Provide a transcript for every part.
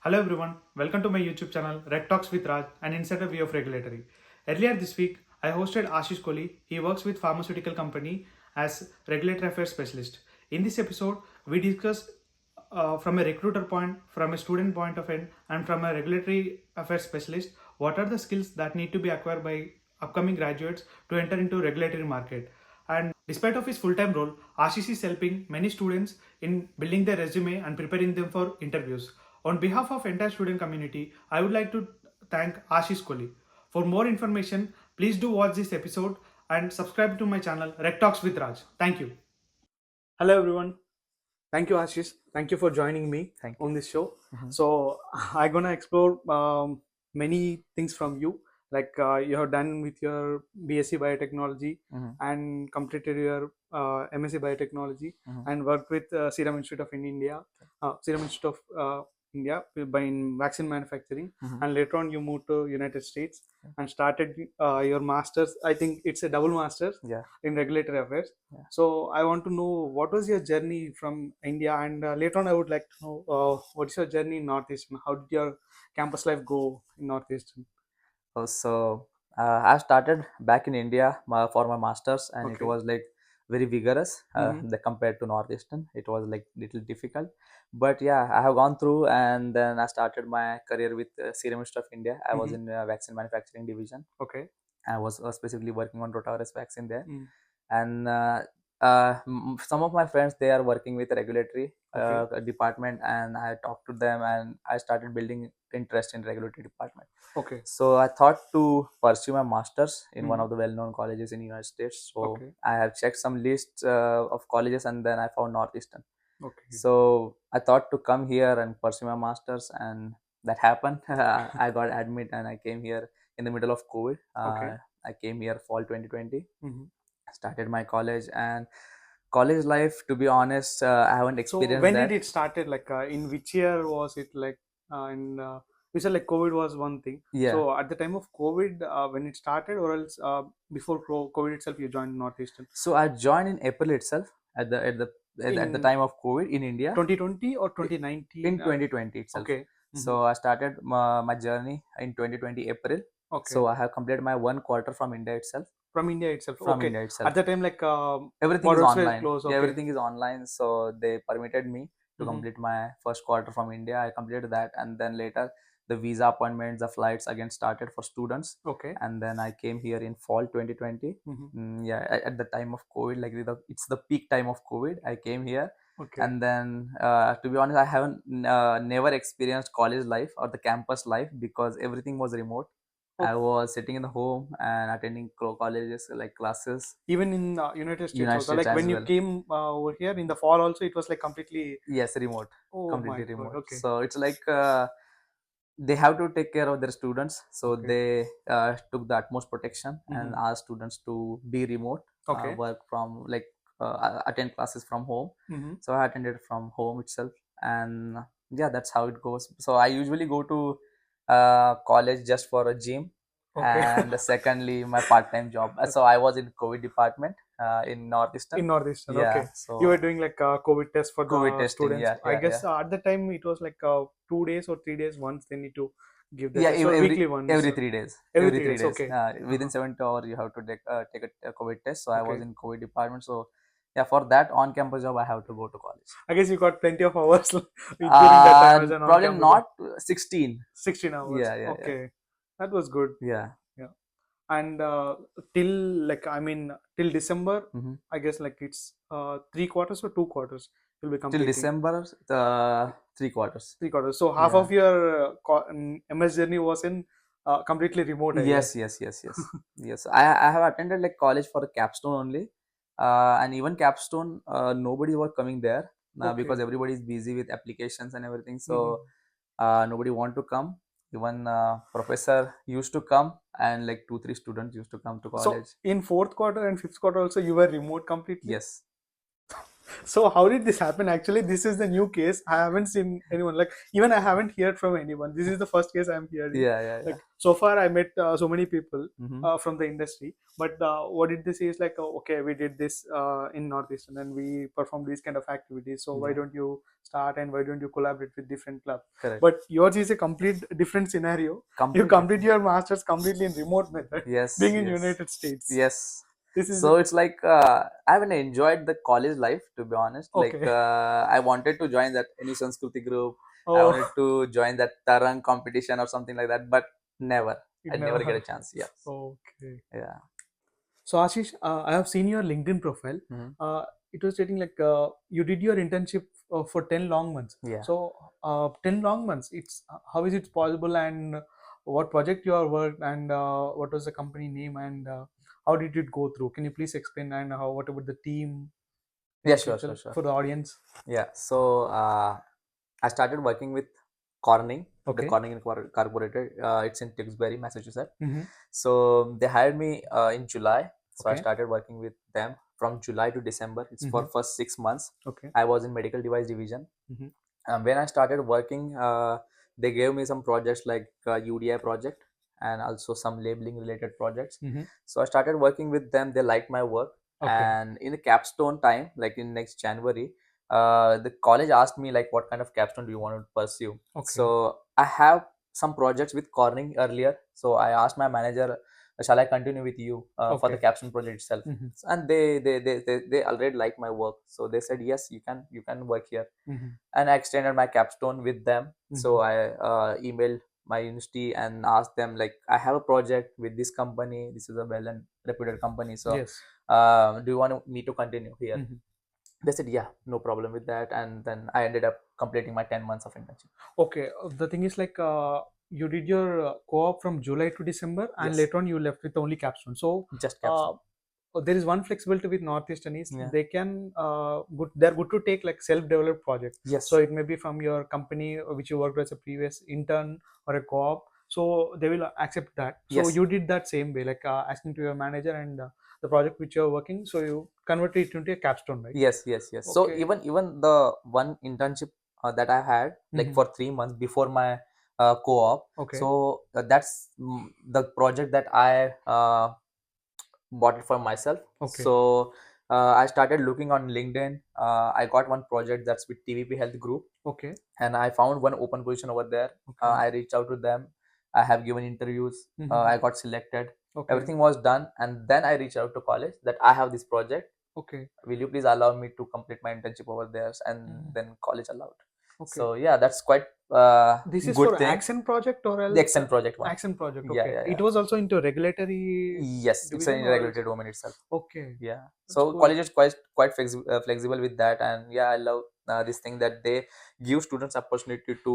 Hello everyone, welcome to my YouTube channel REG TALKS with Raj, an insider view of regulatory. Earlier this week, I hosted Ashish Koli. He works with pharmaceutical company as regulatory affairs specialist. In this episode, we discuss from a recruiter point, from a student point of view, and from a regulatory affairs specialist, what are the skills that need to be acquired by upcoming graduates to enter into regulatory market. And despite of his full-time role, Ashish is helping many students in building their resume and preparing them for interviews. On behalf of entire student community, I would like to thank Ashish Koli. For more information, please do watch this episode and subscribe to my channel REG Talks with Raj. Thank you. Hello everyone. Thank you, Ashish. Thank you for joining me Thank on you. this show. Mhm. So I'm gonna explore many things from you. Like you have done with your BSc Biotechnology Mhm. and completed your MSc Biotechnology Mhm. and worked with Serum Institute of Serum Institute of India by in vaccine manufacturing. Mhm. And later on, you moved to United States Okay. and started your masters. I think it's a double masters Yeah. in regulatory affairs. Yeah. So I want to know what was your journey from India, and later on I would like to know what is your journey in Northeastern. How did your campus life go in Northeastern? I started back in India for my masters, and it Okay. was like very vigorous Mm-hmm. compared to Northeastern. It was like little difficult, but yeah, I have gone through, and then I started my career with Serum Institute of India. I was Mm-hmm. in vaccine manufacturing division. Okay. I was specifically working on rotavirus vaccine there, Mm. and some of my friends, they are working with regulatory Okay. department, and I talked to them, and I started building interest in regulatory department. Okay. So I thought to pursue my masters in one Mm. of the well-known colleges in United States. So Okay. I have checked some lists of colleges, and then I found Northeastern. Okay. So I thought to come here and pursue my masters, and that happened. I got admit, and I came here in the middle of COVID. Okay. I came here fall 2020, Mm-hmm. started my college, and college life, to be honest, I haven't So experienced when did that. it started? Like in which year was it? Like in you said like COVID was one thing. Yeah. So at the time of COVID, when it started, or else before COVID itself, you joined Northeastern So I joined in April itself at the in time of COVID in India 2020 or i- 2019. in 2020 itself. Okay. Mm-hmm. So I started my journey in 2020 April. Okay. So I have completed my 1 quarter from India itself. From India itself. From Okay. India itself, At the time, like everything is borders were online. closed. Yeah, Okay. everything is online. So they permitted me to Mm-hmm. complete my 1st quarter from India. I completed that, and then later the visa appointments, the flights again started for students, Okay. and then I came here in fall 2020. Mm-hmm. Yeah, at the time of COVID, like it's the peak time of COVID. I came here, Okay. and then to be honest, I haven't never experienced college life or the campus life because everything was remote. I Okay. was sitting in the home and attending colleges like classes. Even in United States United also, States like as when you well. came over here in the fall, also it was like completely. Yes, remote, Oh my completely God. remote. Okay. So it's like they have to take care of their students. So Okay. they took the utmost protection and Mm-hmm. asked students to be remote, Okay. work from like attend classes from home. Mm-hmm. So I attended from home itself, and yeah, that's how it goes. So I usually go to college just for a gym, Okay. and secondly my part-time job. So I was in COVID department in In Northeastern. Northeastern, Yeah, okay. You were so doing like COVID test for COVID the testing. students. Yeah, I yeah, yeah. guess at the time it was like 2 days or 3 days once they need to give the Yeah, test. So every weekly once, every 3 days. every Every three three days. days. Okay. Within Uh-huh. 72 hours, you have to take a COVID test. So I was Okay. in COVID department. So yeah, for that on-campus job, I have to go to college. I guess you got plenty of hours during that time as an Probably on-campus job. not 16. 16 hours. Yeah, yeah, yeah, Okay. That was good. yeah. Yeah. And till like I mean till December, Hmm. I guess like it's 3 quarters or 2 quarters you'll be Till completing. December, the 3 quarters. 3 quarters. So half Yeah. of your MS journey was in completely remote, I Yes, guess. yes, yes, yes, yes. I have attended like college for a capstone only, and even capstone, nobody was coming there because Okay. everybody is busy with applications and everything. Hmm. So nobody want to come. Even professor used to come, and like 2 3 students used to come to So college. in fourth quarter and fifth quarter also you were remote completely. Yes. So how did this happen? Actually, this is the new case. I haven't seen anyone, like, even I haven't heard from anyone. This is the first case I'm hearing. Yeah, yeah, yeah. Like, so far I met so many people Mm-hmm. from the industry, but what did they say is like, okay, we did this in Northeastern and we performed these kind of activities. So why Yeah, don't you start and why don't you collaborate with different clubs? correct. But yours is a complete different scenario. You Complete complete different. your masters completely in remote method, Yes, being in yes, United States. yes. This is So it's like I haven't enjoyed the college life, to be honest. Like okay. I wanted to join that any Sanskriti group. I Oh, wanted to join that Tarang competition or something like that, but never. it I never never get a happened. chance. Yes. Okay. Yeah. So Ashish, I have seen your LinkedIn profile. Hmm. It was stating like you did your internship for 10 long months. Yeah. So 10 long months. It's how is it possible, and what project you are worked, and what was the company name, and how did it go through? Can you please explain, and how what about the team Yeah. and Sure. Sure. people Sure. for the audience? Yeah. So I started working with Corning, the Okay. Corning Incorporated. It's in Tewksbury, Massachusetts. Mm-hmm. So they hired me in July. So I Okay. started working with them from July to December. It's Mm-hmm. for first 6 months. Okay. I was in medical device division. Mm-hmm. When I started working, they gave me some projects like UDI project and also some labeling related projects. Mm-hmm. So I started working with them. They liked my work. Okay. And in the capstone time, like in next January, the college asked me like, what kind of capstone do you want to pursue? Okay. So I have some projects with Corning earlier. So I asked my manager, shall I continue with you for the Okay. capstone project itself? Mm-hmm. And they already like my work. So they said, yes, you can work here. Mm-hmm. And I extended my capstone with them. So Mm-hmm. I emailed my university and asked them like, I have a project with this company. This is a well and reputed company. So Yes. do you want me to continue here? Mm-hmm. They said, yeah, no problem with that. And then I ended up completing my 10 months of internship. Okay, the thing is like you did your co-op from July to December, and Yes, later on you left with only capstone. So just uh, capstone. there is one flexibility with Northeastern is Yeah. they can good. They're good to take like self-developed projects. So Yes. it may be from your company which you worked as a previous intern or a co-op. So they will accept that. So Yes. you did that same way, like asking to your manager and the project which you're working. So you converted it into a capstone, right? Yes, yes, yes. So Okay. even the one internship that I had like Mm-hmm. for 3 months before my co-op. Okay. So that's the project that I bought it for myself. Okay. So I started looking on LinkedIn. I got one project that's with TVP Health Group, Okay. and I found one open position over there. Okay. I reached out to them. I have given interviews. Mm-hmm. I got selected. Okay. Everything was done, and then I reached out to college that I have this project. Okay. Will you please allow me to complete my internship over there? And Mm. then college allowed. Okay. So yeah, that's quite This is good for thing. Action project or The else Accent project one. Action project. Yeah, Okay. yeah, It yeah. was also into regulatory Yes, it's division an or else. regulated domain itself. Okay. Yeah. That's So good. college is quite flexible with that, and yeah, I love this thing that they give students opportunity to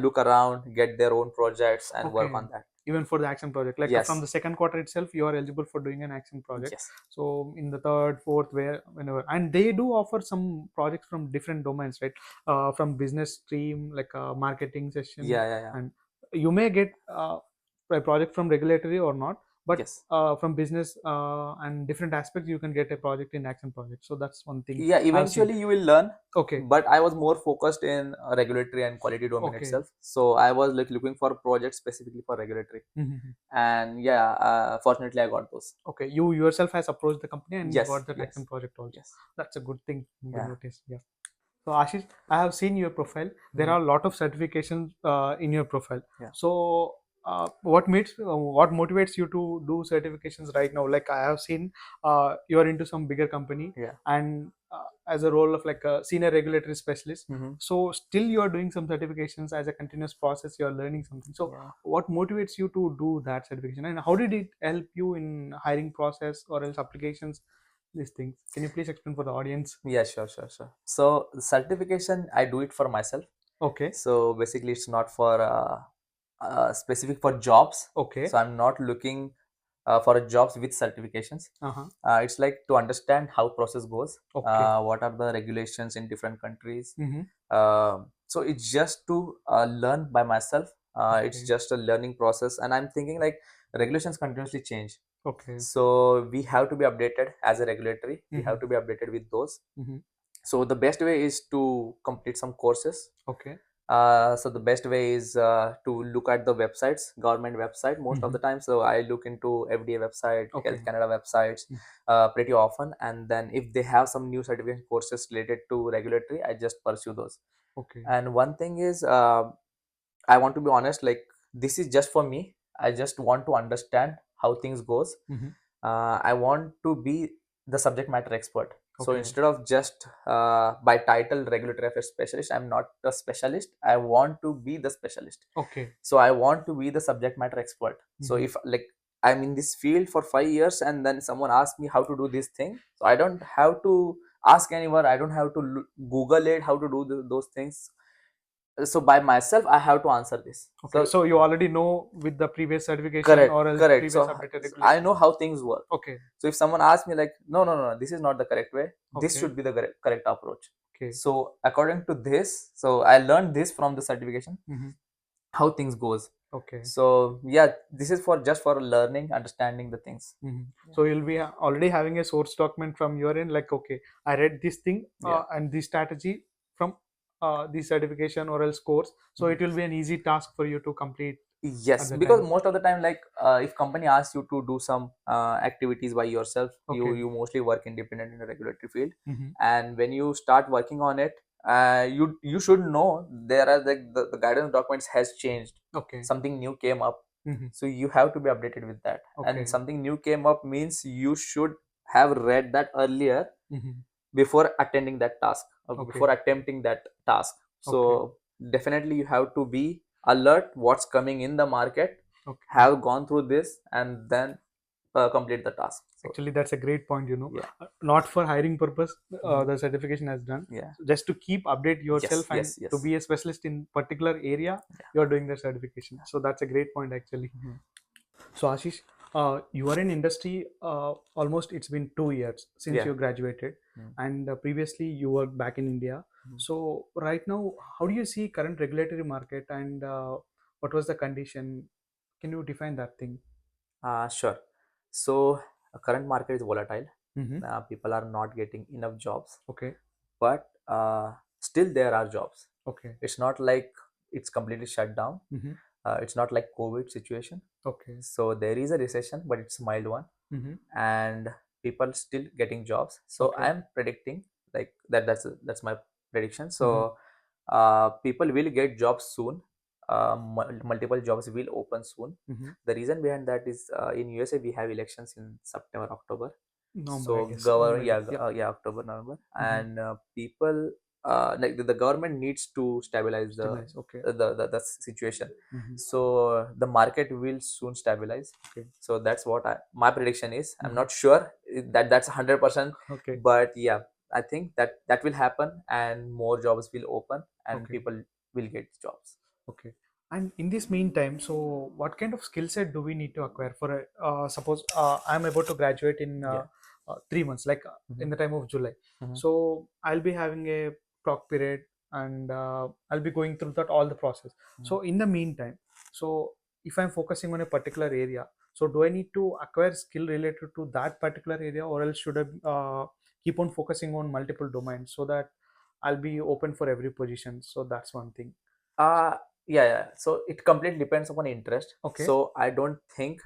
look around, get their own projects, and work Okay. on that. Even for the Action project, like from Yes. the second quarter itself, you are eligible for doing an Action project. Yes. So in the third, fourth, where whenever, and they do offer some projects from different domains, right? From business stream, like a marketing session, Yeah, yeah, yeah. and you may get a project from regulatory or not, but Yes. from business and different aspects, you can get a project in Action project. So that's one thing Yeah, I've seen. eventually you will learn, Okay. but I was more focused in regulatory and quality domain Okay. itself. So I was like looking for projects specifically for regulatory, Mm-hmm. and yeah, fortunately I got those. Okay, you yourself has approached the company and Yes, got that yes, Action project also. yes. That's a good thing. Good Yeah. notice. Yeah. So Ashish, I have seen your profile. There Mhm. are a lot of certifications in your profile. Yeah. So what motivates you to do certifications right now? Like I have seen, you are into some bigger company, Yeah. and as a role of like a senior regulatory specialist. Mm-hmm. So still you are doing some certifications as a continuous process. You are learning something. So Yeah. what motivates you to do that certification, and how did it help you in hiring process or else applications? These things. Can you please explain for the audience? Yeah, sure, sure, sure. So the certification, I do it for myself. Okay. So basically, it's not for specific for jobs. Okay. So I'm not looking for jobs with certifications. Uh-huh. It's like to understand how process goes. Okay. What are the regulations in different countries? Mm-hmm. So it's just to learn by myself. It's Okay. just a learning process, and I'm thinking like regulations continuously change. Okay. So we have to be updated as a regulatory. We have to be updated with those. So the best way is to complete some courses. Okay. So the best way is to look at the websites, government website most of the time. So I look into FDA website, Okay. Health Canada websites pretty often, and then if they have some new certification courses related to regulatory, I just pursue those. Okay. And one thing is, I want to be honest, like this is just for me. I just want to understand how things goes. I want to be the subject matter expert. So Okay. instead of just by title regulatory affairs specialist, I'm not a specialist. I want to be the specialist. Okay. So I want to be the subject matter expert. So if like I'm in this field for 5 years and then someone asks me how to do this thing, so I don't have to ask anyone. I don't have to Google it how to do those things. So by myself I have to answer this. Okay. So you already know with the previous certification Correct, or else correct. previous So updated I regulation. know how things work. Okay. So if someone asks me like, no, this is not the correct way. This Okay. should be the correct approach. Okay. So according to this, so I learned this from the certification, how things goes. Okay. So yeah, this is for just for learning, understanding the things. So you'll be already having a source document from your end, like, okay, I read this thing Yeah. and this strategy from this certification or else course. So it will be an easy task for you to complete. Yes, at the because time. most of the time, like if company asks you to do some activities by yourself, you Okay. you mostly work independent in the regulatory field, Mhm. and when you start working on it, you should know there are the guidance documents has changed. Okay. Something new came up, Mhm. so you have to be updated with that. Okay. And something new came up means you should have read that earlier Mhm. before attending that task or Okay. before attempting that task. So definitely you have to be alert what's coming in the market, Okay. have gone through this, and then complete the task. So Actually, that's a great point. yeah. Not for hiring purpose, Mhm. the certification has done. Yeah. So just to keep update yourself and Yes, yes. to be a specialist in particular area, you're doing the certification. So that's a great point actually. So Ashish, you are in industry almost it's been 2 years since Yeah. you graduated, and previously you worked back in India. So right now, how do you see current regulatory market and what was the condition? Can you define that thing? Sure. So current market is volatile. Mm-hmm. People are not getting enough jobs, Okay. but still there are jobs. Okay. It's not like it's completely shut down. Mm-hmm. It's not like COVID situation. Okay. So there is a recession, but it's a mild one, Mm-hmm. and people still getting jobs. So Okay. I'm predicting like that. That's my prediction. So people will get jobs soon. Multiple jobs will open soon. The reason behind that is in USA we have elections in September, October. November, I So guess. government, November, yeah. yeah, October, November, and people like the government needs to stabilize Stabilize. Okay. the situation. So the market will soon stabilize. Okay. So that's what my prediction is. I'm not sure that that's 100%, Okay. but yeah, I think that will happen, and more jobs will open, and Okay. people will get jobs. Okay. And in this meantime, so what kind of skill set do we need to acquire for a, suppose I'm about to graduate in Yeah. 3 months, like in the time of July. So I'll be having a clock period and I'll be going through that all the process. So in the meantime, so if I'm focusing on a particular area, so do I need to acquire skill related to that particular area, or else should I keep on focusing on multiple domains so that I'll be open for every position? So that's one thing. Uh yeah. So it completely depends upon interest. Okay. So I don't think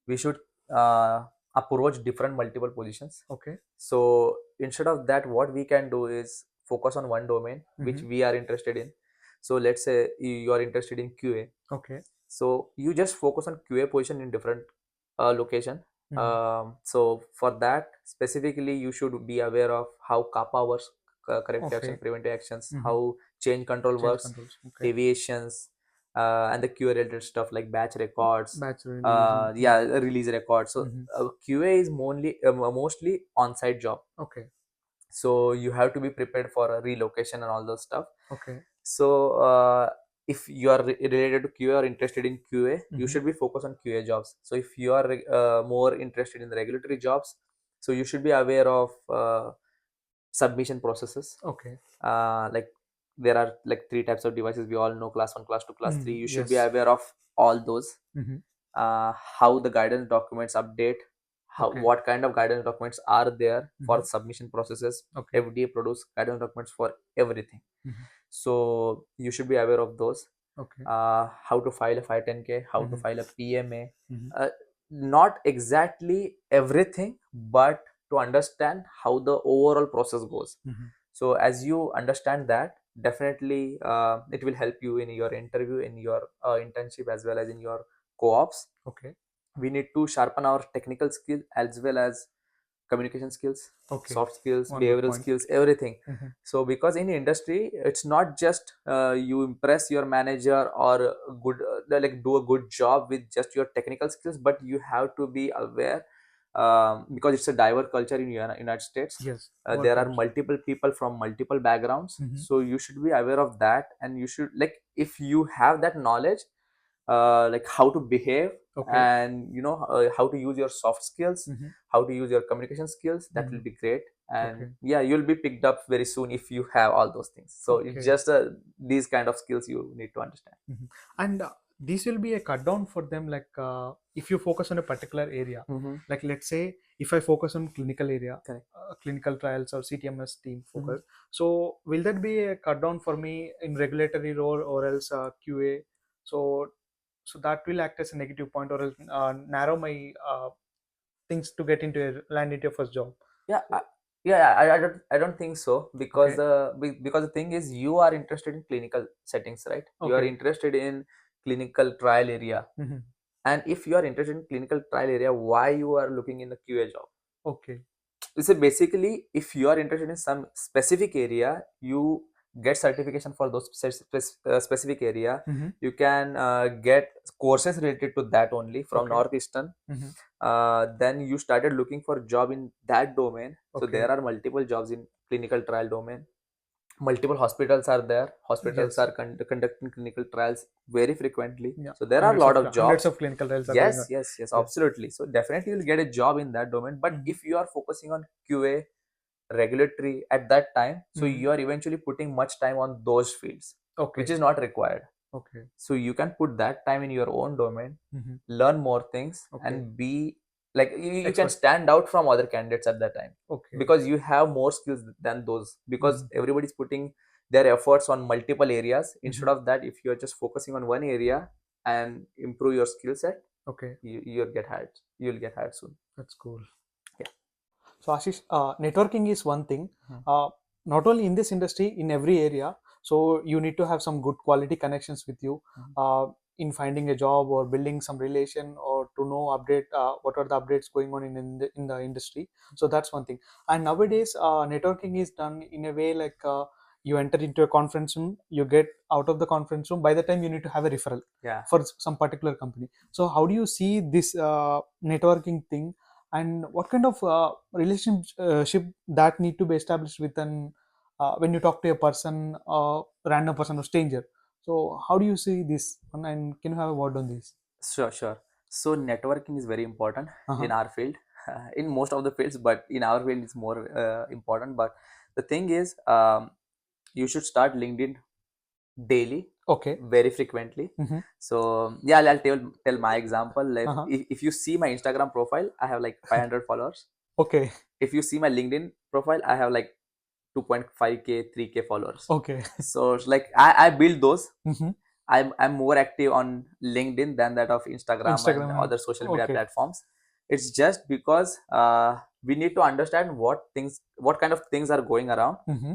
we should uh, approach different multiple positions. Okay. So instead of that, what we can do is focus on one domain which we are interested in. So let's say you are interested in QA. Okay. So you just focus on QA position in different location. So for that specifically, you should be aware of how CAPA works, corrective action, Okay. preventive actions, how change control works, Controls. Okay. deviations, and the QA related stuff like batch records, Batch release. yeah, release records. So Mhm. QA is mostly on-site job. Okay. So you have to be prepared for a relocation and all those stuff. Okay. So if you are related to QA or interested in QA, you should be focused on QA jobs. So if you are more interested in the regulatory jobs, so you should be aware of submission processes. Okay. Like there are like three types of devices we all know: class 1, class 2, class 3. You should be Yes. aware of all those. how the guidance documents update, how Okay. what kind of guidance documents are there for Mhm. submission processes. Okay. FDA produce guidance documents for everything. Mhm. So you should be aware of those. Okay. How to file a 510K, how to Mhm. file a PMA. Mhm. Not exactly everything, but to understand how the overall process goes. Mhm. So as you understand that, definitely it will help you in your interview, in your internship, as well as in your co-ops. Okay. We need to sharpen our technical skill as well as communication skills, Okay. soft skills, One good behavioral point. skills, everything. Mhm. So because in industry, it's not just you impress your manager or good like do a good job with just your technical skills, but you have to be aware, because it's a diverse culture in United States. Yes. There are Workers. multiple people from multiple backgrounds, Mhm. so you should be aware of that, and you should, like, if you have that knowledge, like how to behave, Okay. and how to use your soft skills, Mhm. how to use your communication skills, that will Mhm. be great. And Okay. yeah, you'll be picked up very soon if you have all those things. So it's Okay. just these kind of skills you need to understand. Mhm. And this will be a cut down for them. Like if you focus on a particular area, Mm-hmm. like let's say if I focus on clinical area, Correct. clinical trials or CTMS team Mm-hmm. focus. So will that be a cut down for me in regulatory role or else QA? So so that will act as a negative point or else, narrow my things to get into a land into a first job. Yeah, So I don't think so, because okay, because the thing is, you are interested in clinical settings, right? You are okay, interested in clinical trial area. hmm, And if you are interested in clinical trial area, why you are looking in the QA job? okay, So basically, if you are interested in some specific area, you get certification for those specific area. hmm, You can get courses related to that only from okay, Northeastern. hmm, Then you started looking for job in that domain. So there okay, are multiple jobs in clinical trial domain. Multiple hospitals are there. Hospitals yes, are conducting clinical trials very frequently. yeah, So there are a lot of hundreds jobs. of clinical trials are going Yes, on. yes, yes, Yes. absolutely. So definitely you'll get a job in that domain. But Hmm, if you are focusing on QA, regulatory at that time, so hmm, you are eventually putting much time on those fields, which okay, is not required. okay, So you can put that time in your own domain, hmm, learn more things, okay, and be like you can expert, stand out from other candidates at that time, okay, because you have more skills than those, because hmm, everybody's putting their efforts on multiple areas. hmm, Instead of that, if you're just focusing on one area and improve your skill set, okay, you'll get hired soon. that's cool. Yeah. So Ashish, networking is one thing. Mhm. Not only in this industry, in every area. So you need to have some good quality connections with you Mhm. in finding a job or building some relation or to know update what are the updates going on in the industry. So that's one thing. And nowadays, networking is done in a way like you enter into a conference room, you get out of the conference room. By the time you need to have a referral Yeah. for some particular company. So how do you see this networking thing? And what kind of relationship that need to be established with an when you talk to a person, random person or stranger? So how do you see this one, and can you have a word on this? Sure, sure. So networking is very important Uh-huh. in our field, in most of the fields, but in our field it's more important. But the thing is, you should start LinkedIn daily, Okay. very frequently. Mm-hmm. So yeah, I'll tell my example. Uh-huh. If you see my Instagram profile, I have like 500 followers. Okay. If you see my LinkedIn profile, I have like 2.5k, 3k followers. Okay. So it's like I build those. Mm-hmm. I'm more active on LinkedIn than that of Instagram and Instagram and other social media okay. platforms. It's just because we need to understand what kind of things are going around. Mm-hmm.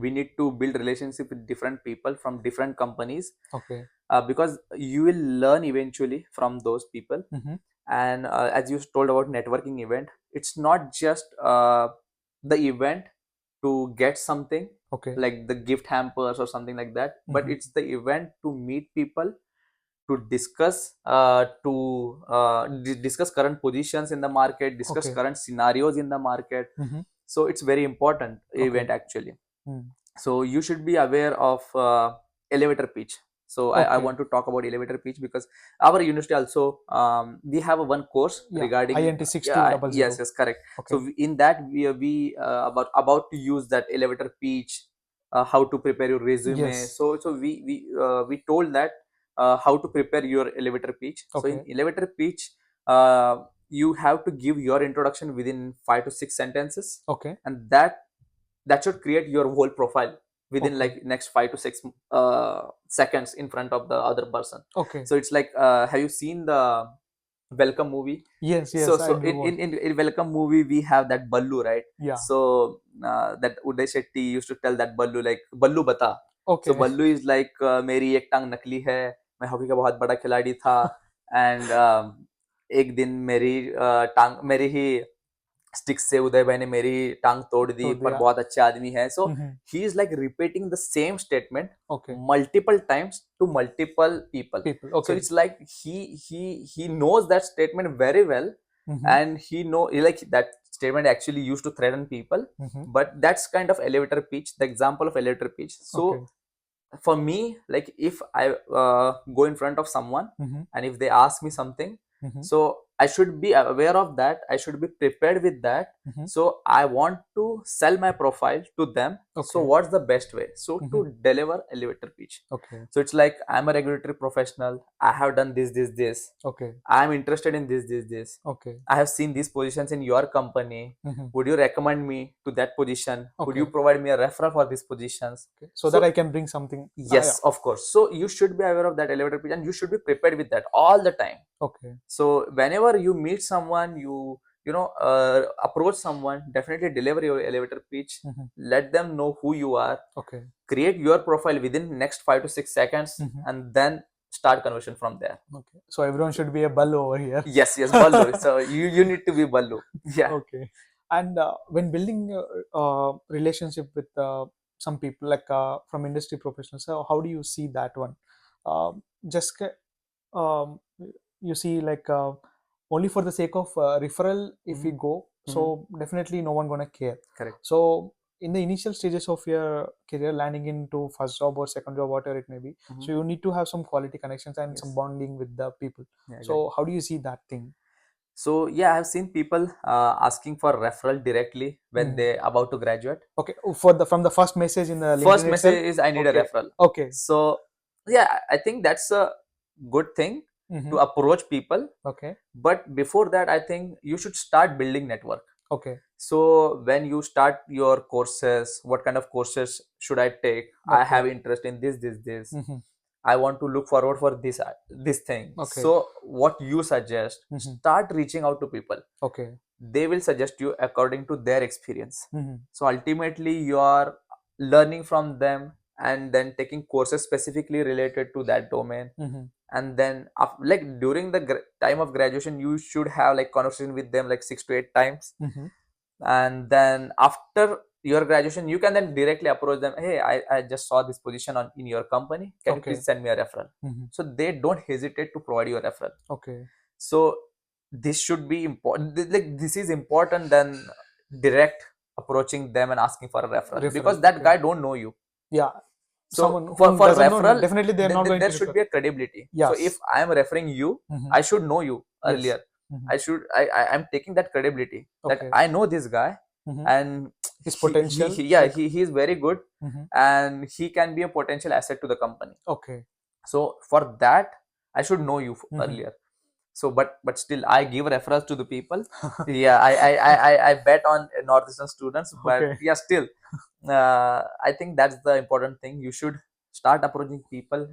We need to build relationship with different people from different companies, Okay. because you will learn eventually from those people. Mm-hmm. And as you told about networking event, it's not just the event to get something Okay. like the gift hampers or something like that, but Mm-hmm. it's the event to meet people, to discuss current positions in the market, discuss Okay. current scenarios in the market. Mm-hmm. So it's very important Okay. event actually. Mm. So you should be aware of elevator pitch. So I Okay. want to talk about elevator pitch, because our university also, we have a one course Yeah. regarding, INT yeah, yes, 6200. yes, correct. So Okay. in that we about to use that elevator pitch, how to prepare your resume. Yes. So we told that how to prepare your elevator pitch. So in Okay. elevator pitch, you have to give your introduction within 5 to 6 sentences, Okay. and that should create your whole profile within Okay. like next 5 to 6 seconds in front of the other person. Okay. So it's like, have you seen the Welcome movie? Yes. So Yes. I do. in Welcome movie we have that Ballu, right? Yeah. So that Uday Shetty used to tell that Ballu like, Ballu bata. So Okay. Ballu is like, मेरी एक टांग नकली है, मैं hockey का बहुत बड़ा खिलाड़ी था, एंड एक दिन मेरी ही स्टिक से उदय भाई ने मेरी टांग तोड़ दी, तोड़ पर दिया। बहुत अच्छे आदमी है. So Mhm. he is like repeating the same statement Okay. multiple times to multiple people. People. So Okay. it's like he knows that statement very well, Mhm. and like that statement actually used to threaten people. Mhm. But that's kind of elevator pitch, the example of elevator pitch. So Okay. for me, like if I go in front of someone, Mhm. and if they ask me something, Mhm. so I should be aware of that, I should be prepared with that. Mhm. So I want to sell my profile to them. So Okay. what's the best way? So to Mhm. deliver elevator pitch, Okay. so it's like, I'm a regulatory professional, I have done this, Okay. I'm interested in this, Okay. I have seen these positions in your company, Mhm. would you recommend me to that position? Would you Okay. provide me a referral for these positions? Okay. So that I can bring something. Yes, Yeah. of course. So you should be aware of that elevator pitch, and you should be prepared with that all the time. Okay. So whenever you meet someone, approach someone, definitely deliver your elevator pitch. Mhm. Let them know who you are. Okay. Create your profile within next 5 to 6 seconds, Mhm. and then start conversion from there. Okay. So everyone should be a ballo over here. Yes, Ballu. So you need to be Ballu. Yeah. Okay. And when building relationship with some people like from industry professionals, how do you see that one? Just um, you see like only for the sake of referral if we go, so definitely no one gonna care. Correct. So in the initial stages of your career, landing into first job or second job, whatever it may be, so you need to have some quality connections and some Yes. bonding with the people. Yeah, So how do you see that thing? So yeah, I've seen people asking for referral directly when Mhm. they about to graduate. Okay, for the from the first message in the First LinkedIn itself. message is, I need a Okay. referral. Okay. So yeah, I think that's a good thing to Mhm. approach people. Okay. But before that, I think you should start building network. Okay. So when you start your courses, what kind of courses should I take? I Okay. have interest in this. Mhm. I want to look forward for this thing. Okay. So what you suggest, Mhm. start reaching out to people. Okay. They will suggest you according to their experience. Mhm. So ultimately you are learning from them, and then taking courses specifically related to that domain. Mhm. And then like during the time of graduation, you should have like conversation with them like 6 to 8 times. Mhm. And then after your graduation, you can then directly approach them. Hey, I just saw this position in your company, can you Okay. please send me a referral? Mhm. So they don't hesitate to provide you a referral. Okay. So this should be important, like this is important than direct approaching them and asking for a referral, Referral, because that okay. guy don't know you. Yeah. So Someone for who doesn't know referral, me, definitely they are not going there to should refer. be a credibility. Yes. So if I am referring you, Mhm. I should know you Yes. earlier. Mhm. I'm taking that credibility that Okay. I know this guy, Mhm. and His potential, like- he is very good, Mhm. and he can be a potential asset to the company. Okay. So for that, I should know you Mhm. earlier. So but still I give referrals to the people. Yeah, I bet on Northeastern students, but Okay. yeah, still I think that's the important thing. You should start approaching people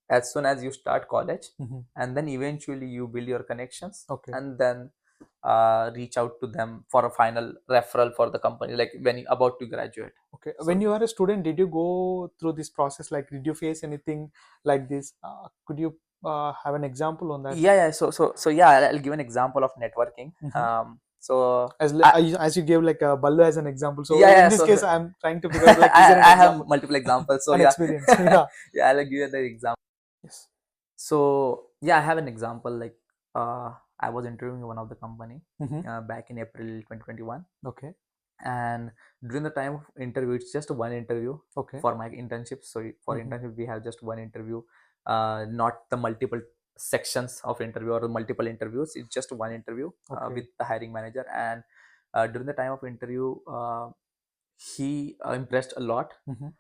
as soon as you start college. Mhm. And then eventually you build your connections. Okay. And then reach out to them for a final referral for the company, like when you about to graduate. Okay. So- When you are a student, did you go through this process? Like, did you face anything like this? Could you have an example on that? yeah, so yeah, I'll give an example of networking. Mhm. So As you gave like a Ballu as an example. So Yeah, in this so- case, I'm trying to figure out like, is there an I have example? multiple examples. So An yeah, experience. Yeah. yeah, I'll give you the example. Yes. So yeah, I have an example. Like I was interviewing one of the company Mhm. back in April 2021, Okay. and during the time of interview, it's just one interview Okay. for my internship. So for Mhm. internship, we have just one interview, not the multiple sections of interview or multiple interviews. It's just one interview Okay. with the hiring manager. And during the time of interview, he impressed a lot. Mhm.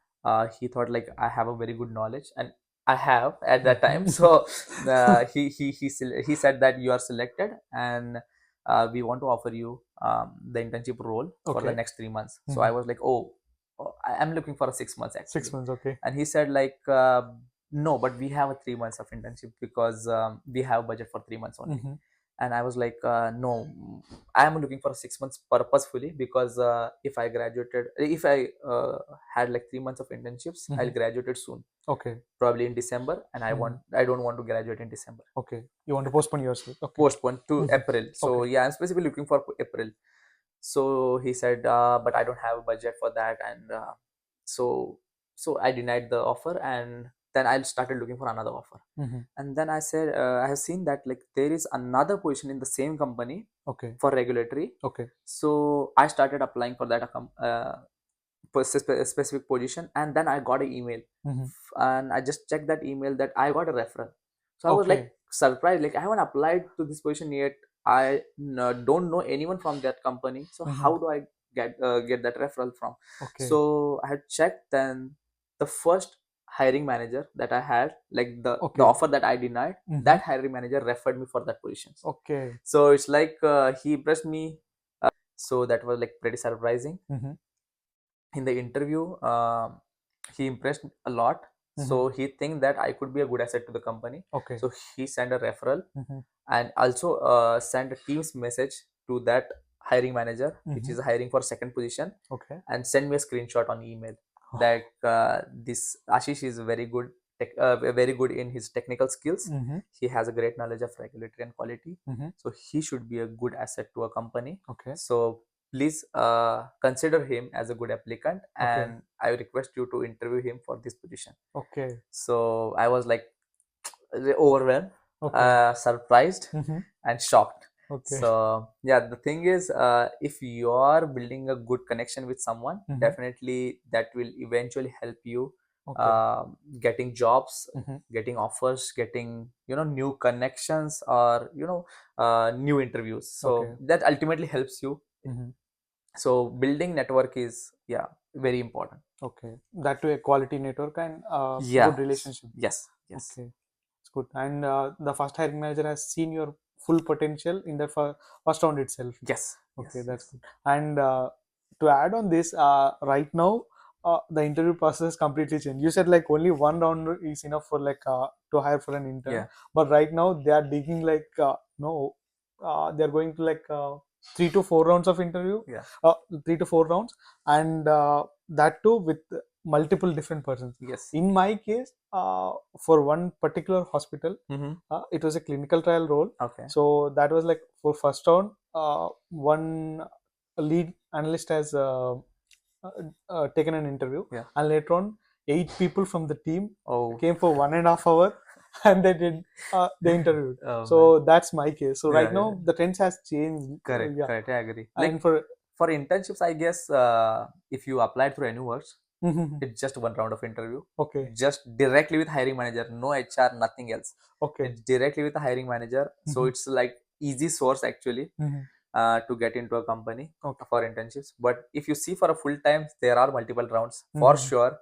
He thought like I have a very good knowledge, and I have at that time. So he said that you are selected, and we want to offer you the internship role for the Okay. next 3 months. So I was like, I am looking for a 6 months actually. 6 months. Okay. And he said like, no, but we have a 3 months of internship because we have budget for 3 months only. Mhm. And I was like, no, I am looking for 6 months purposefully, because if I had like 3 months of internships, I'll graduate soon, Okay. probably in December, and I don't want to graduate in December. Okay. You want to postpone yourself. Okay. Postpone to Mhm. April. So Okay. yeah, I'm specifically looking for April. So he said, but I don't have a budget for that, and so I denied the offer, and then I started looking for another offer. Mhm. And then I said, I have seen that like there is another position in the same company Okay. for regulatory. Okay. So I started applying for that specific position, and then I got an email. Mhm. And I just checked that email that I got a referral. So I was Okay. like surprised, like I haven't applied to this position yet. I don't know anyone from that company, so Mhm. how do I get that referral from? Okay. So I had checked, then the first hiring manager that I had, like the Okay. offer that I denied, Mhm. that hiring manager referred me for that position. Okay. So it's like he impressed me. So that was like pretty surprising. Mhm. In the interview, he impressed a lot. So he think that I could be a good asset to the company. Okay. So he sent a referral, Mhm. and also sent a Teams message to that hiring manager, which is hiring for second position, Okay. and send me a screenshot on email that this Ashish is very good, very good in his technical skills. Mhm. He has a great knowledge of regulatory and quality, Mhm. so he should be a good asset to a company. Okay. So please consider him as a good applicant, Okay. and I request you to interview him for this position. Okay. So I was like overwhelmed, Okay. surprised, Mhm. and shocked. Okay. So yeah, the thing is, if you are building a good connection with someone, definitely that will eventually help you Okay. getting jobs, Mhm. getting offers, getting new connections, or new interviews. So Okay. that ultimately helps you. Mhm. So building network is, yeah, very important. Okay. That to a quality network and Yeah. good relationship. Yes. Okay. It's good. And the first hiring manager has seen your full potential in the first round itself. Yes. Okay, Yes. that's good. And to add on this, right now, the interview process completely changed. You said like only one round is enough for like to hire for an intern, Yeah. but right now they are digging like no, they are going to like 3 to 4 rounds of interview, Yeah. 3 to 4 rounds, and that too with multiple different persons. Yes. In my case, for one particular hospital, it was a clinical trial role. Okay. So that was like for first round, one lead analyst has taken an interview, Yeah. and later on, 8 people from the team Oh. came for 1.5 hour, and they did they interviewed. Oh, So that's my case. So right yeah. now the trends has changed. Correct. Yeah, Correct. I agree. and Like for internships, I guess if you applied through Anyworks, it's just one round of interview. okay, Just directly with hiring manager, no HR, nothing else. okay, It's directly with the hiring manager. So it's like easy source actually to get into a company okay, for internships. But if you see for a full time, there are multiple rounds for sure.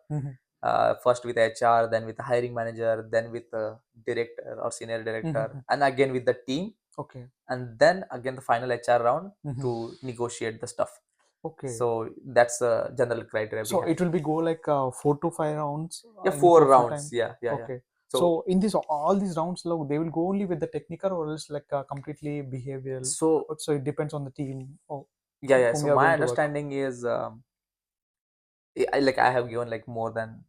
First with HR, then with the hiring manager, then with the director or senior director, and again with the team, okay, and then again the final HR round to negotiate the stuff. okay. So that's the general criteria. So it will be go like 4 to 5 rounds. Yeah, In 4 for full rounds. time. Yeah, yeah, yeah. Okay. So So in this all these rounds, like, they will go only with the technical or else like completely behavioral. so So it depends on the team or yeah, yeah. whom So you are my going to work. understanding is, I have given like more than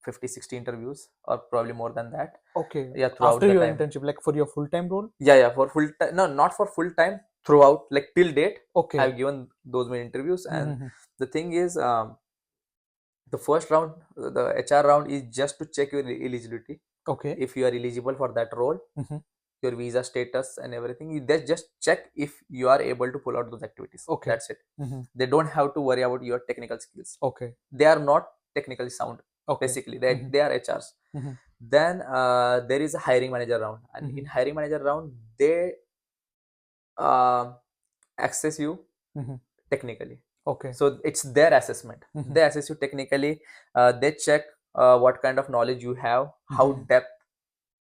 50, 60 interviews, or probably more than that. Okay. Yeah, throughout After the your time. internship, like for your full time role. Yeah, yeah, for full time. No, not for full time. Throughout, like till date, Okay. I've given those many interviews, and the thing is, the first round, the HR round, is just to check your eligibility. Okay. If you are eligible for that role, your visa status and everything, they just check if you are able to pull out those activities. Okay. That's it. They don't have to worry about your technical skills. Okay. They are not technically sound. Okay. Basically, they are HRs. Then there is a hiring manager round, and in hiring manager round, they access you technically. Okay. So it's their assessment. They assess you technically. They check what kind of knowledge you have, how depth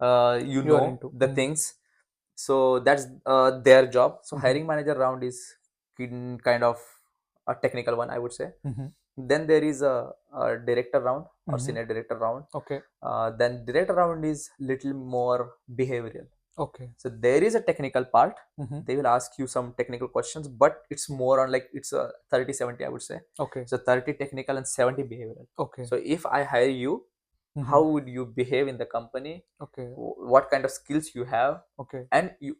you You are know into. the things. So that's their job. So Mhm. hiring manager round is kind of a technical one, I would say. Then there is a director round or senior director round. Okay. Then director round is little more behavioral. Okay. So there is a technical part. Mhm. They will ask you some technical questions, but it's more on like it's a 30-70, I would say. Okay. So 30 technical and 70 behavioral. Okay. So if I hire you, how would you behave in the company? Okay. What kind of skills you have? Okay. And you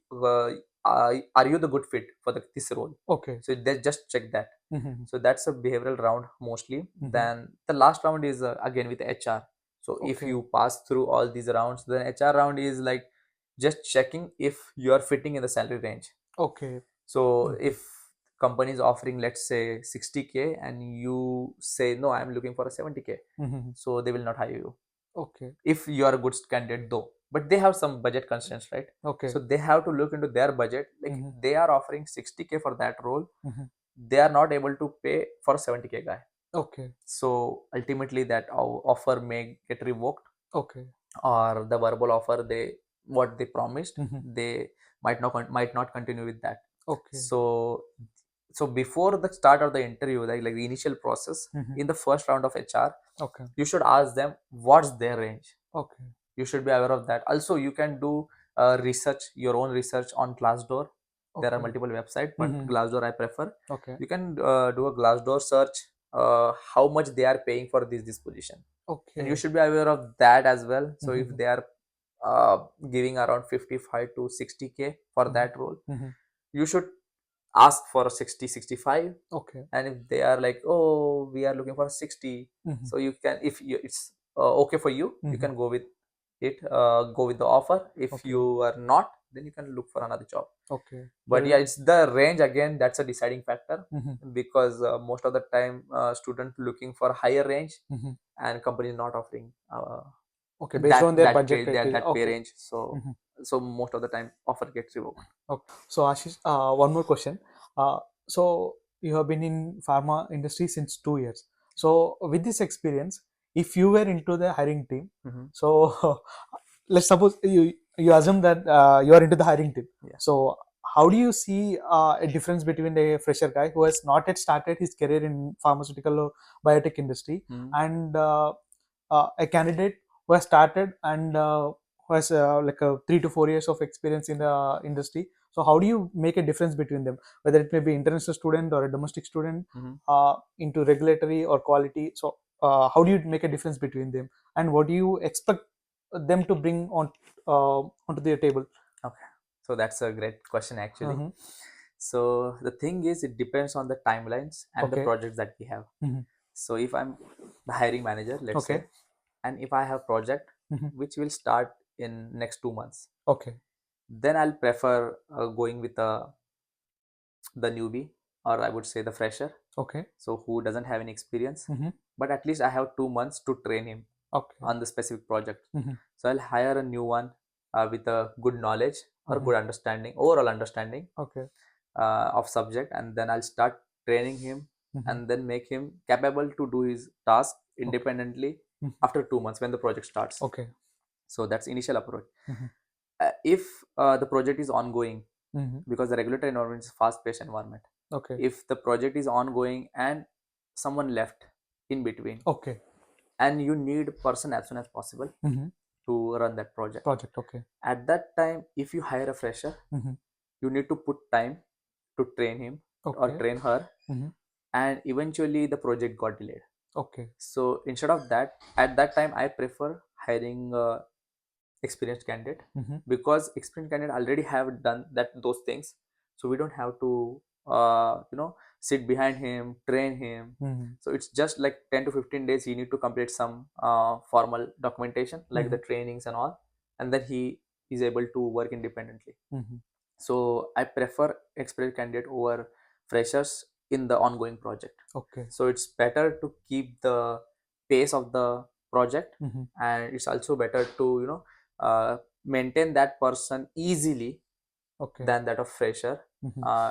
are you the good fit for this role? Okay. So they just check that. Mhm. So that's a behavioral round mostly. Then the last round is again with HR. So if Okay. you pass through all these rounds, then HR round is like just checking if you are fitting in the salary range. Okay. So if company is offering, let's say 60K, and you say no, I'm looking for a 70K, so they will not hire you Okay. if you are a good candidate though. But they have some budget constraints, right? Okay. So they have to look into their budget. Like they are offering 60K for that role, they are not able to pay for a 70K guy. Okay. So ultimately that offer may get revoked, Okay. or the verbal offer, they what they promised, they might not continue with that. Okay. So before the start of the interview, like the initial process, in the first round of HR, Okay. you should ask them what's their range. Okay. You should be aware of that. Also, you can do research, your own research on Glassdoor. There are Okay. multiple websites, but Glassdoor I prefer. Okay. You can do a Glassdoor search, how much they are paying for this position, and you Okay. should be aware of that as well. So if they are giving around 55 to 60K for that role, you should ask for 60-65. Okay. And if they are like, oh, we are looking for 60, so you can, if it's okay for you, you can go with it, go with the offer. If Okay. you are not, then you can look for another job. Okay. But Well, yeah, it's the range again, that's a deciding factor, because most of the time student looking for higher range, and company is not offering okay, based on their budget criteria. that pay Okay. range. So most of the time offer gets revoked. Okay. So Ashish, one more question. So you have been in pharma industry since 2 years. So with this experience, if you were into the hiring team, so let's suppose you assume that you are into the hiring team. Yeah. So how do you see a difference between a fresher guy who has not yet started his career in pharmaceutical or biotech industry and a candidate who has started and who has like a 3 to 4 years of experience in the industry? So how do you make a difference between them, whether it may be international student or a domestic student into regulatory or quality? So how do you make a difference between them, and what do you expect them to bring on onto the table? Okay, so that's a great question actually. So the thing is, it depends on the timelines and the Okay. projects that we have. So if I'm the hiring manager, let's Okay. say, and if I have project which will start in next 2 months, Okay. then I'll prefer going with the newbie, or I would say the fresher, Okay. so who doesn't have any experience, but at least I have 2 months to train him Okay. on the specific project. So I'll hire a new one with a good knowledge or good understanding, overall understanding Okay. of subject, and then I'll start training him, and then make him capable to do his task independently after 2 months when the project starts. Okay. So that's initial approach. If the project is ongoing, because the regulatory environment is fast-paced environment, Okay. if the project is ongoing and someone left in between, Okay. and you need person as soon as possible to run that project, Okay. at that time, if you hire a fresher, you need to put time to train him or Okay. train her, and eventually the project got delayed. Okay. So instead of that, at that time, I prefer hiring a experienced candidate, because experienced candidate already have done those things, so we don't have to sit behind him, train him. So it's just like 10 to 15 days he need to complete some formal documentation like the trainings and all, and then he is able to work independently. So I prefer experienced candidate over freshers in the ongoing project. Okay. So it's better to keep the pace of the project, and it's also better to maintain that person easily Okay. than that of fresher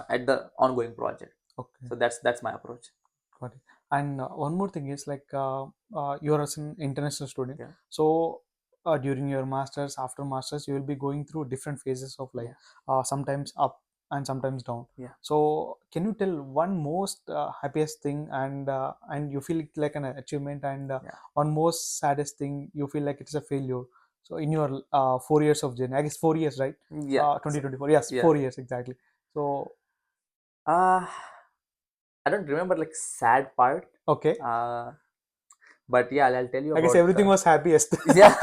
at the ongoing project. Okay. So that's my approach. Got it. And one more thing is like you are as an international student. Yeah. So during your masters, after masters, you will be going through different phases of life. Sometimes up and sometimes down. Yeah. So can you tell one most happiest thing and you feel it like an achievement, and Yeah. one most saddest thing you feel like it's a failure? So in your 4 years of journey, I guess 4 years, right? Yeah. 2024. Yes, Yeah. 4 years exactly. So Uh, I don't remember like sad part. okay, But yeah, I'll tell you I guess about. everything was happiest. Yeah.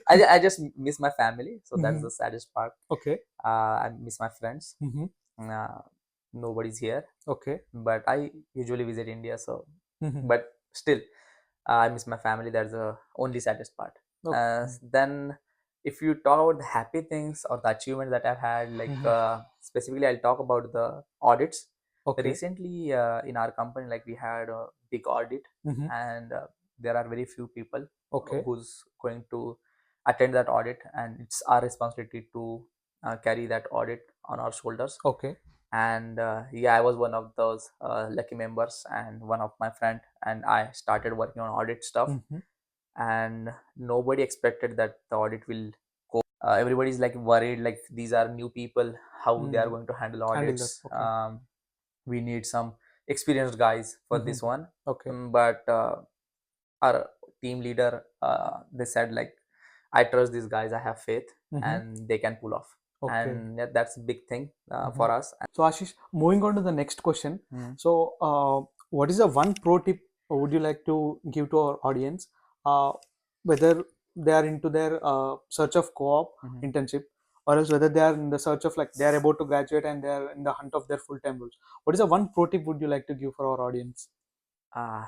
I just miss my family, so that's Mhm. the saddest part. Okay. I miss my friends. Mm-hmm. Uh, Nobody's here, Okay. but I usually visit India, so Mm-hmm. but still, I miss my family. That's the only saddest part. Okay. Then, if you talk about the happy things or the achievement that I've had, like specifically, I'll talk about the audits. Okay. Recently, in our company, like we had a big audit, Mm-hmm. and there are very few people Okay. who's going to attend that audit, and it's our responsibility to carry that audit on our shoulders. Okay. And yeah, I was one of those lucky members, and one of my friend and I started working on audit stuff. Mm-hmm. And nobody expected that the audit will go. Everybody's like worried, like these are new people, how they are going to handle Handle that. audits. Okay. We need some experienced guys for Mm-hmm. this one. Okay. But our team leader, they said like, I trust these guys, I have faith, Mm-hmm. and they can pull off. Okay. And yeah, that's a big thing Mm-hmm. for us. So Ashish, moving on to the next question. Mhm. So what is the one pro tip would you like to give to our audience, whether they are into their search of co-op Mhm. internship, or else whether they are in the search of, like, they are about to graduate and they are in the hunt of their full-time roles? What is the one pro tip would you like to give for our audience? Uh,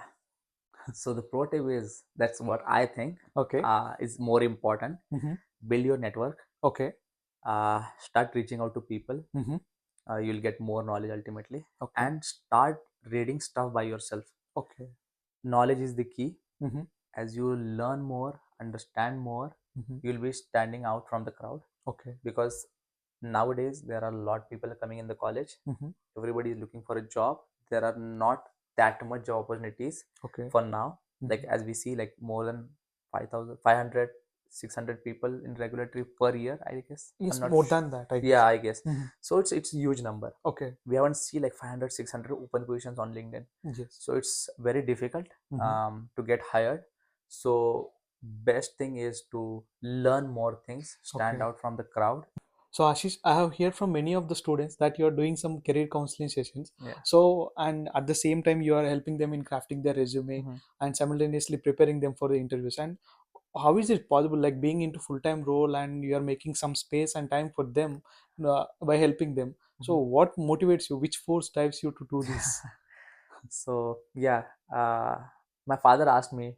so the pro tip is, that's what I think Okay. is more important. Mm-hmm. Build your network. Okay. Start reaching out to people. Mm-hmm. You'll get more knowledge ultimately. Okay. And start reading stuff by yourself. Okay. Knowledge is the key. Mm-hmm. As you learn more, understand more, Mm-hmm. you'll be standing out from the crowd. Okay. Because nowadays there are a lot of people coming in the college. Mm-hmm. Everybody is looking for a job. There are not that much job opportunities Okay. for now. Like Mm-hmm. as we see, like more than 5,500, 600 people in regulatory per year, I guess. Yes, I'm not more than that, I guess. Yeah, I guess. Mm-hmm. So it's a huge number. Okay. We haven't seen like 500, 600 open positions on LinkedIn. Yes. So it's very difficult Mm-hmm. to get hired. So best thing is to learn more things, stand Okay. out from the crowd. So Ashish, I have heard from many of the students that you are doing some career counseling sessions. Yeah. So, and at the same time, you are helping them in crafting their resume Mhm. and simultaneously preparing them for the interviews. And how is it possible, like being into full-time role and you are making some space and time for them by helping them? So, Mhm. what motivates you? Which force drives you to do this? So yeah, my father asked me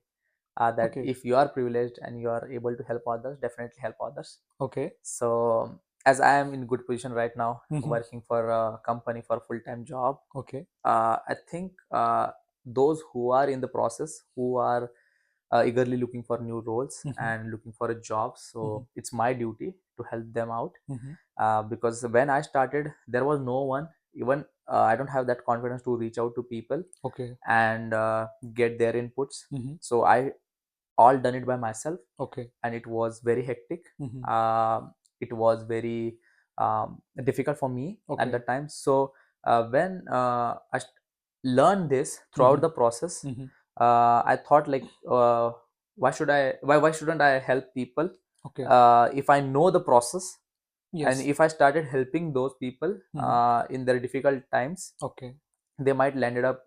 that Okay. if you are privileged and you are able to help others, definitely help others. Okay. So as I am in good position right now, Mm-hmm. working for a company for full-time job, Okay. I think those who are in the process, who are eagerly looking for new roles Mm-hmm. and looking for a job, Mm-hmm. so it's my duty to help them out. Mm-hmm. Because when I started, there was no one. Even I don't have that confidence to reach out to people Okay. and get their inputs. Mm-hmm. So I all done it by myself, Okay. and it was very hectic. Mm-hmm. It was very difficult for me at Okay. that time. So when learned this throughout Mm-hmm. the process, Mm-hmm. I thought like, why shouldn't I help people Okay. if I know the process, and Yes. if I started helping those people Mm-hmm. in their difficult times, Okay. they might landed up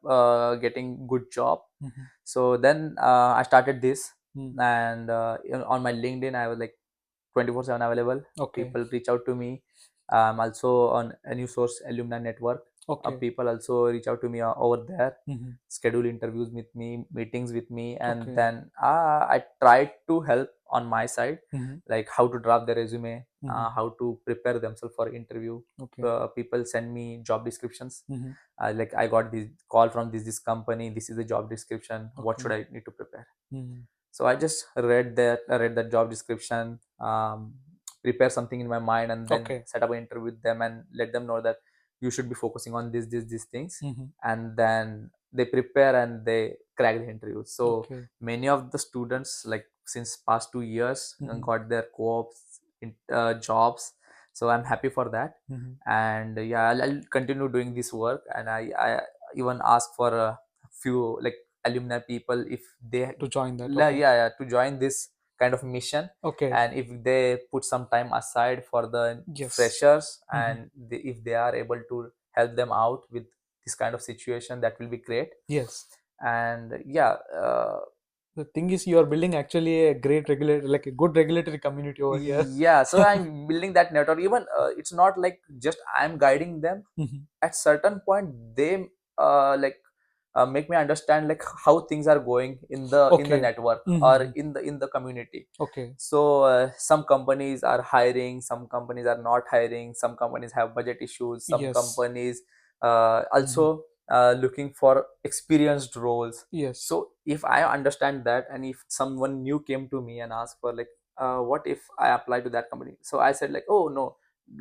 getting good job. Mm-hmm. So then I started this, Mm. and on my LinkedIn I was like 24/7 available. Okay. People reach out to me. Also on a new source alumni network, Okay. people also reach out to me over there, Mm-hmm. schedule interviews with me, meetings with me, and Okay. then I tried to help on my side, Mm-hmm. like how to draft their resume, Mm-hmm. how to prepare themselves for interview. Okay. People send me job descriptions, Mm-hmm. like I got this call from this company, this is the job description, what should Okay. I need to prepare? Mm-hmm. So I just read that job description, prepare something in my mind, and then Okay. set up an interview with them and let them know that you should be focusing on these things. Mm-hmm. And then they prepare and they crack the interviews. So Okay. many of the students, like since past 2 years, got their co-ops jobs. So I'm happy for that. And yeah, I'll continue doing this work, and I even ask for a few like alumni people if they To join that. yeah, Okay. yeah, to join this kind of mission. Okay. And if they put some time aside for the Yes. freshers, and if they are able to help them out with this kind of situation, that will be great. Yes. And yeah, The thing is, you are building actually a great regulator, like a good regulatory community over here. yeah, so I'm building that network. Even it's not like just I'm guiding them. At certain point, they like make me understand like how things are going in the Okay. network or in the community. Okay. So some companies are hiring, some companies are not hiring, some companies have budget issues, some Yes. companies also looking for experienced roles. Yes. So if I understand that, and if someone new came to me and asked for like what if I apply to that company, so I said like, oh no,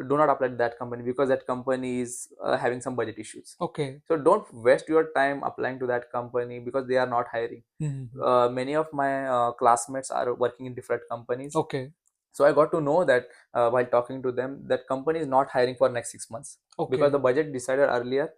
do not apply to that company because that company is having some budget issues. Okay. So don't waste your time applying to that company because they are not hiring. Many of my classmates are working in different companies. Okay. So I got to know that while talking to them, that company is not hiring for next 6 months because the budget decided earlier.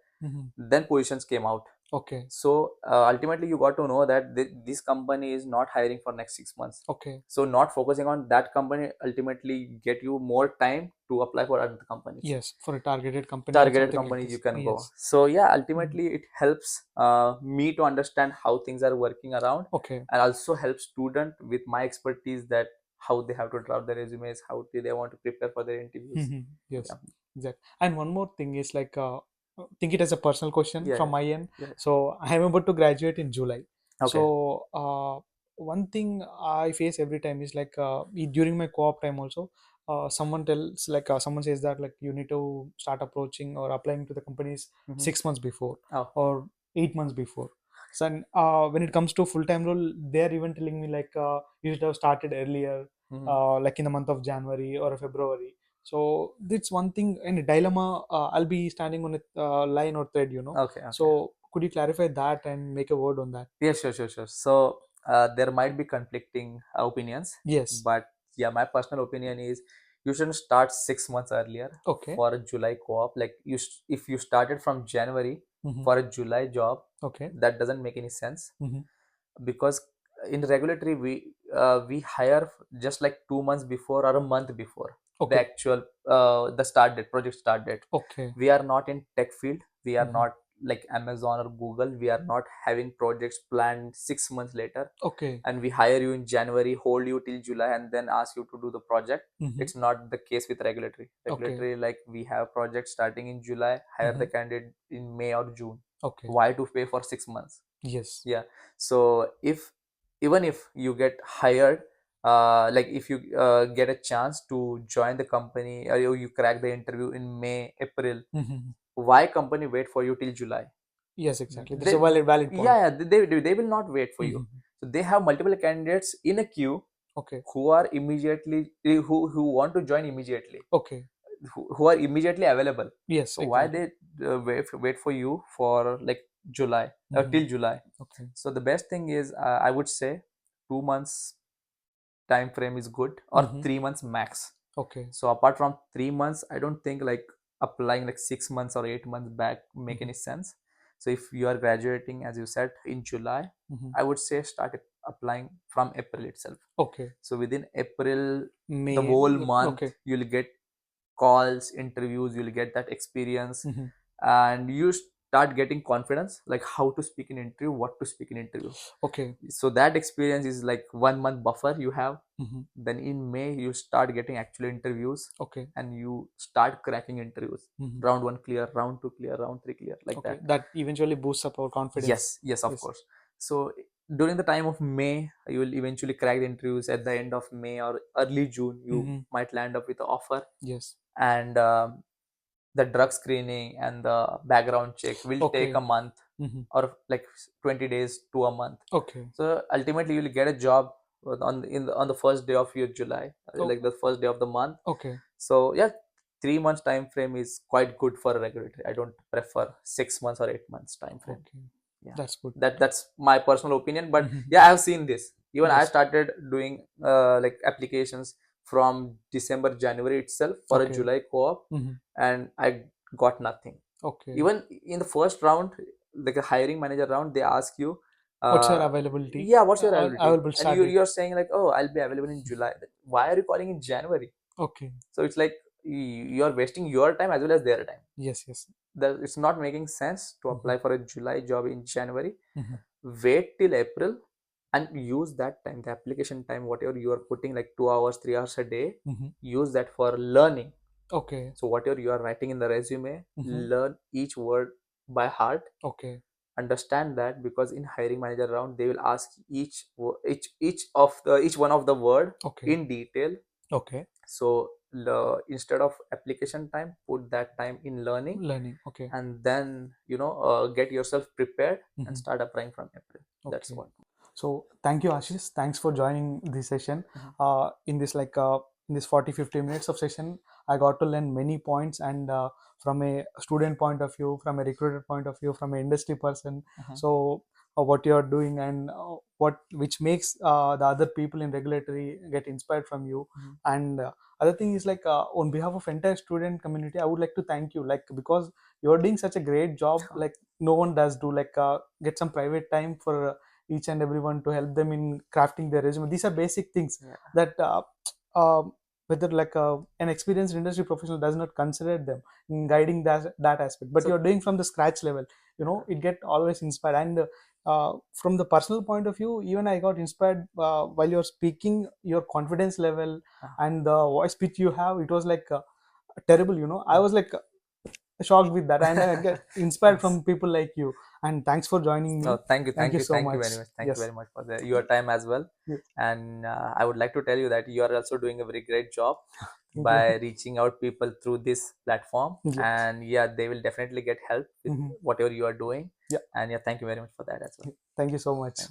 Then positions came out. Okay. So ultimately you got to know that this company is not hiring for next 6 months. Okay. So not focusing on that company ultimately get you more time to apply for other companies. Yes, for a targeted company. Targeted companies you can go. So yeah, ultimately it helps me to understand how things are working around. Okay. And also helps student with my expertise that how they have to draft their resumes, how do they want to prepare for their interviews. Yes, Yeah. exactly. And one more thing is like, think it as a personal question Yeah, from my end. yeah. So I am about to graduate in July. Okay. So one thing I face every time is like during my co-op time also, someone tells like someone says that like you need to start approaching or applying to the companies 6 months before Oh. or 8 months before. So when it comes to full-time role, they're even telling me like you should have started earlier, like in the month of January or February. So that's one thing in a dilemma. I'll be standing on a line or thread, Okay. So could you clarify that and make a word on that? Yeah, sure. So there might be conflicting opinions. Yes. But yeah, my personal opinion is you shouldn't start 6 months earlier. Okay. For a July co-op. Like if you started from January for a July job, Okay. that doesn't make any sense. Because in regulatory we hire just like 2 months before or a month before the actual the start date, project start date. Okay. We are not in tech field. We are not like Amazon or Google. We are not having projects planned 6 months later. Okay. And we hire you in January, hold you till July, and then ask you to do the project. It's not the case with regulatory. Regulatory, like we have projects starting in July, hire the candidate in May or June. Okay. Why to pay for 6 months? Yes. Yeah. So even if you get hired, like if you get a chance to join the company or you crack the interview in May, April, why company wait for you till July? Yes, exactly. That's a valid point. Yeah, they will not wait for you. So they have multiple candidates in a queue. Okay. Who are immediately who want to join immediately. Okay. Who are immediately available. Yes. So exactly. why they wait for you for like July till July? Okay. So the best thing is I would say 2 months time frame is good, or 3 months max. Okay. So apart from 3 months, I don't think like applying like 6 months or 8 months back make any sense. So if you are graduating, as you said, in July, I would say start applying from April itself. Okay. So within April, May, the whole month, okay. you'll get calls, interviews, you'll get that experience, and you start getting confidence, like how to speak in interview, what to speak in interview. Okay. So that experience is like 1 month buffer you have. Then in May you start getting actual interviews. Okay. And you start cracking interviews. Round 1 clear, round 2 clear, round 3 clear, like Okay. that. That eventually boosts up our confidence. Yes, of course. So during the time of May, you will eventually crack the interviews. At the end of May or early June, you might land up with an offer. Yes. And the drug screening and the background check will take a month, or like 20 days to a month. Okay. So ultimately you'll get a job on the first day of your July, like the first day of the month. Okay. So yeah, 3 months time frame is quite good for a regulatory. I don't prefer 6 months or 8 months time frame. Okay. Yeah, That's good. that's my personal opinion, but Mhm. yeah, I have seen this. Even I Yes. started doing like applications from December, January itself for a Okay. July co-op, Mhm. and I got nothing. Okay. Even in the first round, like a hiring manager round, they ask you, What's your uh, availability? yeah, what's your availability, Available and start date. you're saying like, oh, I'll be available in July. Why are you calling in January? Okay. So it's like you're wasting your time as well as their time. Yes. Yes. That it's not making sense to Mhm. apply for a July job in January. Mhm. Wait till April and use that time, the application time, whatever you are putting, like 2 hours, 3 hours a day, Mhm. use that for learning. Okay. So whatever you are writing in the resume, Mhm. learn each word by heart. Okay. Understand that, because in hiring manager round they will ask each one of the word Okay. in detail. Okay. So instead of application time, put that time in learning, Learning. Okay. and then get yourself prepared and Mhm. start applying from April. That's Okay. what. So thank you, Ashish. Thanks for joining this session. Mhm. In this in this 40-50 minutes of session, I got to learn many points, and from a student point of view, from a recruiter point of view, from an industry person. Mhm. So what you are doing, and what which makes the other people in regulatory get inspired from you. Mhm. And other thing is like, on behalf of entire student community, I would like to thank you, like, because you're doing such a great job, like no one does do, like get some private time for each and everyone to help them in crafting their resume. These are basic things Yeah. that whether like an experienced industry professional does not consider them in guiding that aspect, but So you're doing from the scratch level. It get always inspired. And from the personal point of view, even I got inspired while you're speaking. Your confidence level and the voice pitch you have, it was like terrible. I was like shocked with that, and I get inspired thanks. from people like you. And thanks for joining No, me. thank you, Thank you so thank you much. very much. Thank you Yes. very much for your time as well. Yes. And I would like to tell you that you are also doing a very great job Thank you. by reaching out people through this platform. Yes. And yeah, they will definitely get help with Mhm. whatever you are doing. Yeah. And yeah, thank you very much for that as well. Thank you so much. Thank